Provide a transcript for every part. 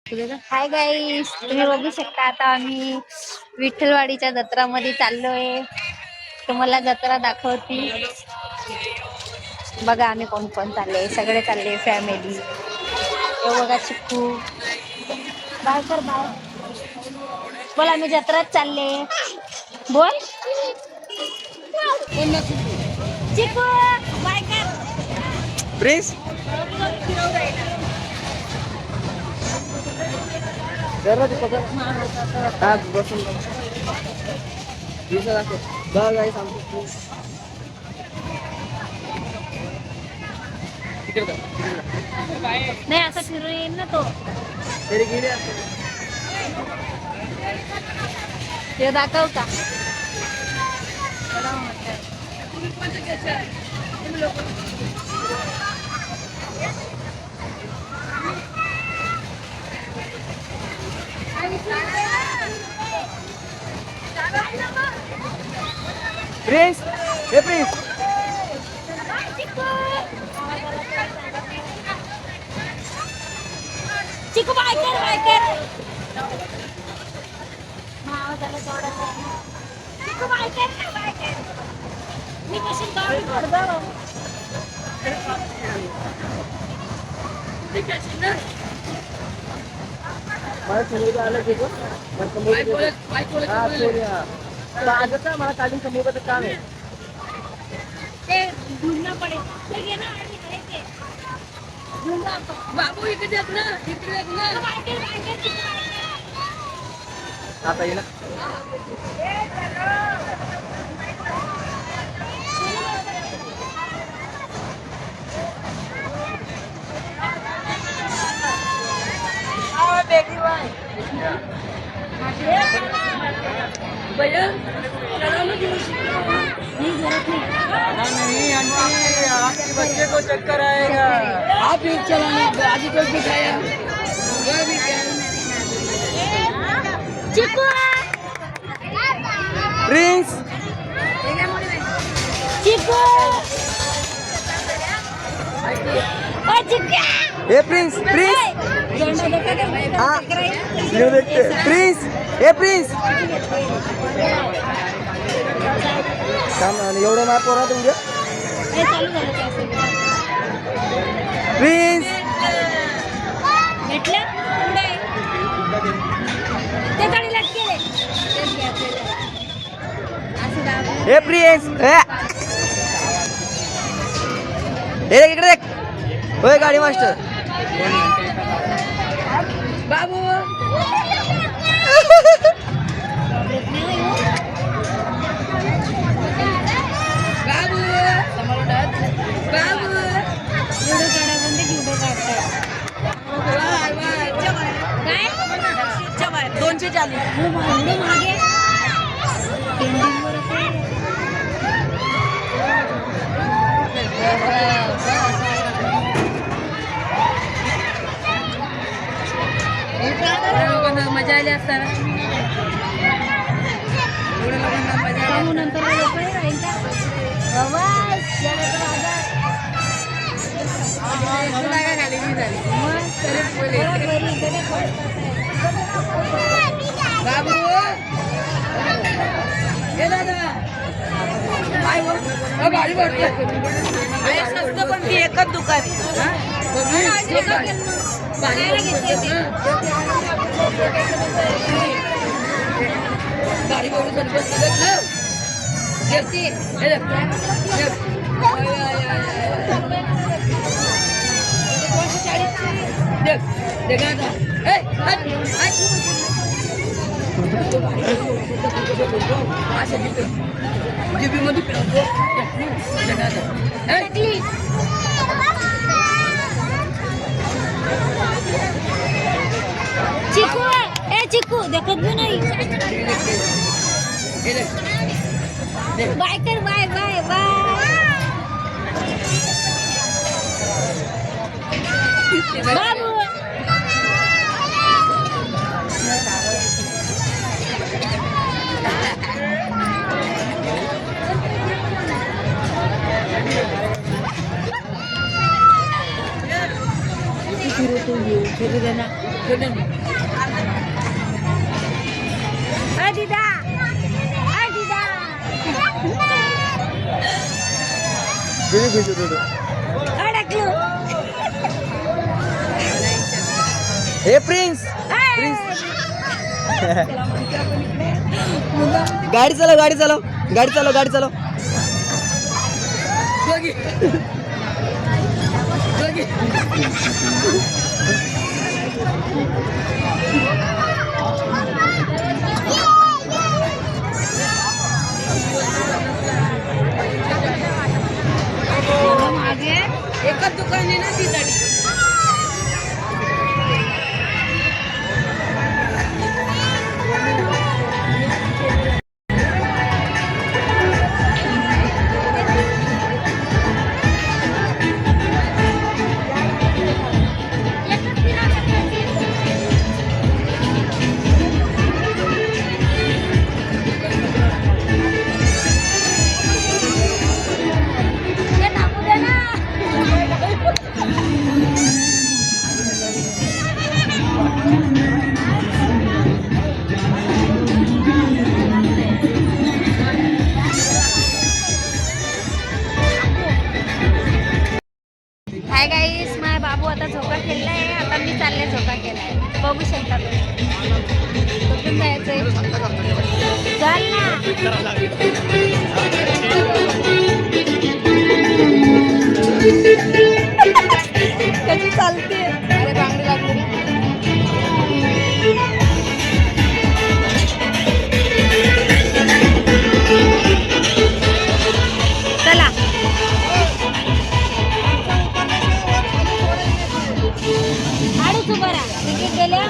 Hi guys, तुम्ही बघू शकता आता आम्ही विठ्ठलवाडीच्या जत्रामध्ये चाललोय. तुम्हाला जत्रा दाखवती. बघा आम्ही कोण कोण चालले, सगळे चालले फॅमिली. हे बघा चिक्कू, बाय कर बाय. बोल आम्ही जत्रात चालले. बोल चिक्कू बाय कर. प्रिन्स जरा ते पकड. हा बसून दिसत आहे बघ गाई सांगतो नाही असं फिरून येईल ना तो. तरी गेले असते ते दाखव का. प्रिन्स हे प्रिन्स चिकू बाय कर बाय कर. चिकू बाय कर बाय कर. मी कशी गाडी पडतो. मला समोर आलं की मला काढून समोर काम आहे ते ढूंढना पडेल. ते घे ना आणि हे घे. ढूंढा बाबू इकडे देत ना, इकडे देत ना. बाय कर बाय कर. आता येईल नहीं आंटी आपके बच्चे को चक्कर आएगा. आप ही चलाना आगे कोई दिखाया चिकू प्रिन्स चिकू ओ चिक्का. हे प्रिन्स प्रिन्स झेंडा देखा का. हाँ ये देखते प्रिन्स हे प्रिन्स काम एवढं मार पोरा तुमच्या हे चालू झालं काय असेल. प्रिन्स भेटलं पुढे ते गाडी लटकेले. असं दाबून हे प्रिन्स हे देख इकडे देख. होय गाडी मास्टर बाबू बाबू बाबू व्हिडिओ काढा म्हणजे व्हिडिओ काढताय. काय 240 एवढं मागे लोकांना मजा आली असताना. एवढ्या लोकांना मजा आली नंतर खाली मी झाली बाबू हे दादा गाडी भरते स्वस्त पण ती एकच दुकान गाडी भरून चिकू ए चिकू देखत भी नहीं. बाय कर बाय बाय बाय. बाबू छोटे देना छोटे दीदा दीदा अडकलो हे प्रिन्स प्रिन्स गाडी चालव गाडी चालव गाडी चालव गाडी चालव मागे एकच दुकान आहे ना ती गाडी हाय गाईस माझा बाबू आता झोका खेळलाय आता मी चालले झोका केलाय बघू शकता कुठून जायचंय चल ना कशी चालते अरे बांगडी लागली चला आडूच उभा राहा तिकीट गेल्या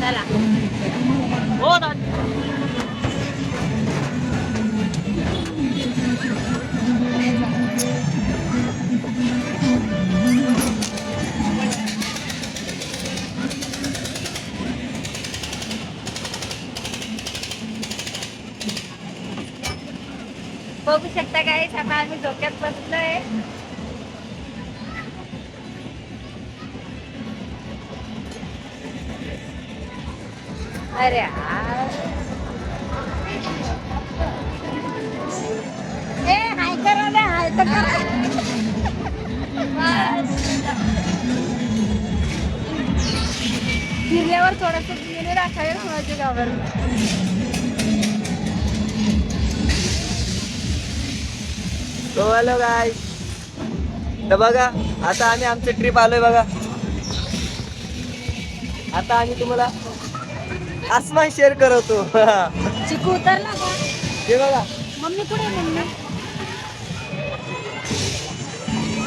चला हो बघू शकता काय आता आम्ही झोक्यात बसलोय अरे हाय करा ना हाय तर करा फिरल्यावर थोडस गेले राखावे कोणाच्या गावावर तो हॅलो गाय तर बघा आता आम्ही आमची ट्रिप आलोय बघा आता आम्ही तुम्हाला आसमान शेअर करतो चिकू उतरला का हे बघा मम्मी कुठे मम्मी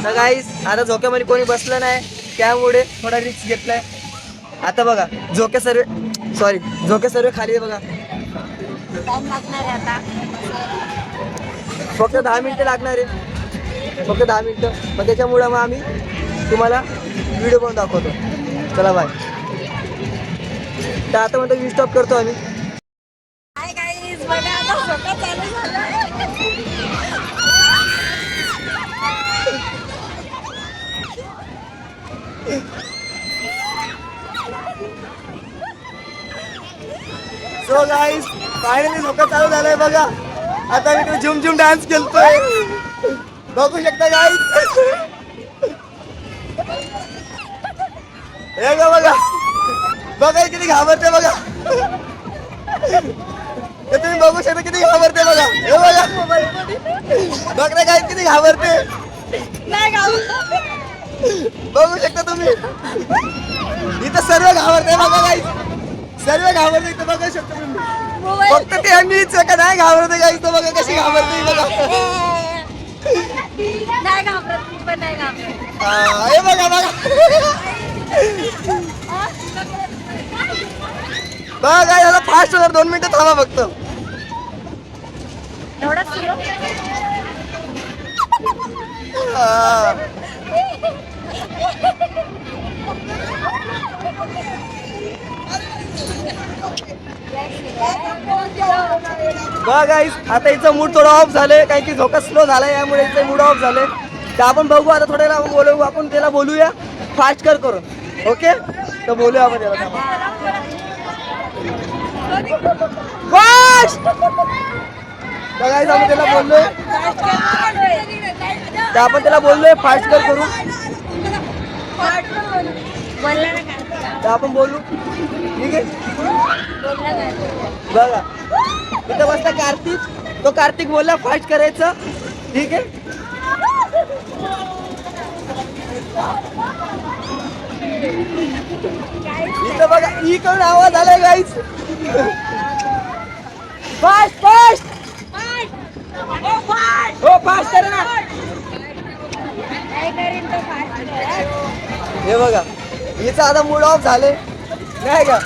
तर गाईस आता झोक्यामध्ये कोणी बसलं नाही त्यामुळे थोडा रिस्क घेतलाय आता बघा झोके सर्व खाली आहे बघा टाइम लागणार आहे आता फक्त 10 मिनिटं लागणार आहे फक्त 10 मिनिटं पण त्याच्यामुळं मग आम्ही तुम्हाला व्हिडिओ बनवून दाखवतो चला बाय तर आता म्हणतो व्हिडिओ स्टॉप करतो आम्ही हाय गाईस बघा आता झोका चालू झालाय सो गाईस फायनली झोका चालू झालाय बघा आता मी झुम झुम डान्स केलतोय बघू शकता गाईस हे बघा बघा किती घाबरते बघा हे तुम्ही बघू शकता किती घाबरते बघा हे बघा बघ ना गाईस किती घाबरते नाही घाबरत बघू शकता तुम्ही इथं सर्व घाबरते बघा गाईस, सर्व घाबरते इथं बघा शकतो तुम्ही. फक्त ते मीच का नाही घाबरते गाईस, तर बघा कशी घाबरते बघा. नाही घाबरत मी पण नाही घाबरत. हे बघा बघा बघा काय झालं, फास्ट होणार, 2 मिनिटं थांबा फक्त. एवढं सुरू हा. बघा गाईस, आता हिचं मूड थोडं ऑफ झालंय, कारण की झोका स्लो झालाय, यामुळे हिचं मूड ऑफ झालंय. तर आपण बघू आता थोड्या वेळा बोलू, आपण त्याला बोलूया फास्ट कर करून. ओके, तर बोलूया आपण त्याला फास्ट. बघा आपण त्याला बोललोय, तर आपण त्याला बोललोय फास्ट कर करून. तर आपण बोलू, ठीक आहे. बघा इथं बसला कार्तिक, तो कार्तिक बोलला फास्ट करायचं, ठीक आहे. इथं बघा ई कडून आवाज आलाय गाईस, फास्ट फास्ट हो फास्ट कर ना. हे बघा हिचा आता मूड ऑफ झाले नाही का,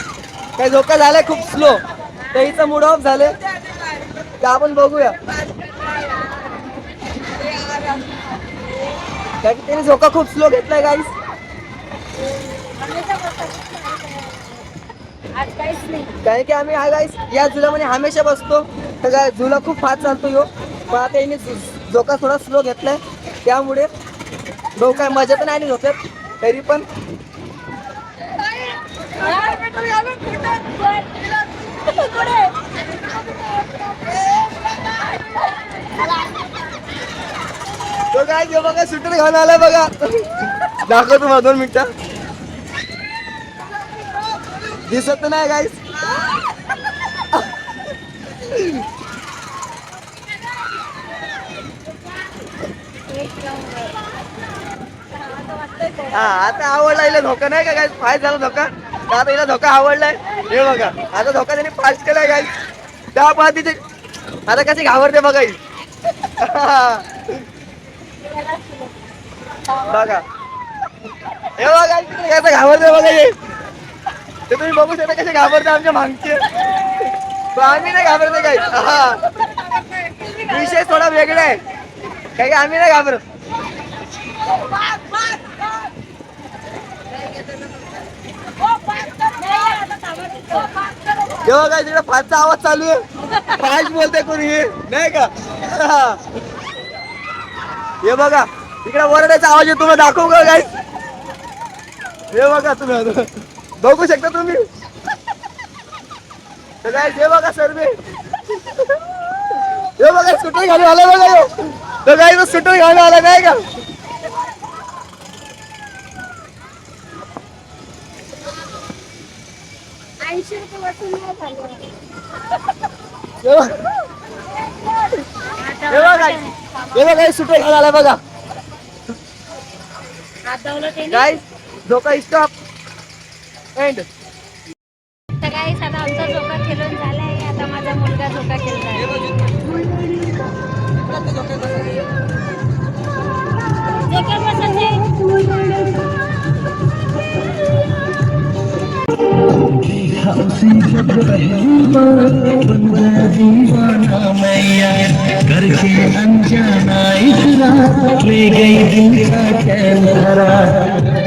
काही झोका झालाय खूप स्लो, तर हिचा मूड ऑफ झाले. तर आपण बघूया, कारण की त्याने झोका खूप स्लो घेतलाय गाईस. कारण की आम्ही हा गाईस या झुल्यामध्ये हमेशा बसतो, तर काय झुला खूप फास्ट चालतो यो, पण आता याने झोका थोडा स्लो घेतलाय, त्यामुळे भाऊ काय मजा तर नाही झोक्यात, तरी पण तो काय घेऊ बघा, सुटर घालून आलाय बघा. दाखव तुम्हाला 2 मिनिटं, दिसत नाही गाईस. हा आता आवडला हिला धोका नाही का गाईस, फास्ट झाला धोका, तर आता हिला धोका आवडलाय. हे बघा आता धोका त्याने फास्ट केलाय गाईस, त्या पद्धतीने आता कशी घाबरते बघा ही. बघा हे बघा कसं घाबरते बघा हे, ते तुम्ही बघू शकता कसे घाबरते आमच्या मागचे, पण आम्ही नाही घाबरते काही. हा विषय थोडा वेगळा आहे, काही आम्ही नाही घाबरत. तेव्हा काय तिकडे फास्टचा आवाज चालू आहे, फास्ट बोलते कोणी हे नाही का. हे बघा इकडे वरडायचा आवाज येतो, तुम्हाला दाखवू का गाईस. हे बघा तुम्ही बघू शकता तुम्ही, तर गाईस हे बघा सर्वे, हे बघा स्कूटर घालून आला बघा, तर गाईस स्कूटर घालून आला नाही का. हे बघा सुटे घालायला बघा गाईस, झोका स्टॉप एंड. तर गाईस आता आमचा झोका खेळून झालाय, आता माझा मुलगा झोका खेळलाय. झोक्यात बसायचे. करके अनजाना इकरार ले गई दिल का चैन धरा.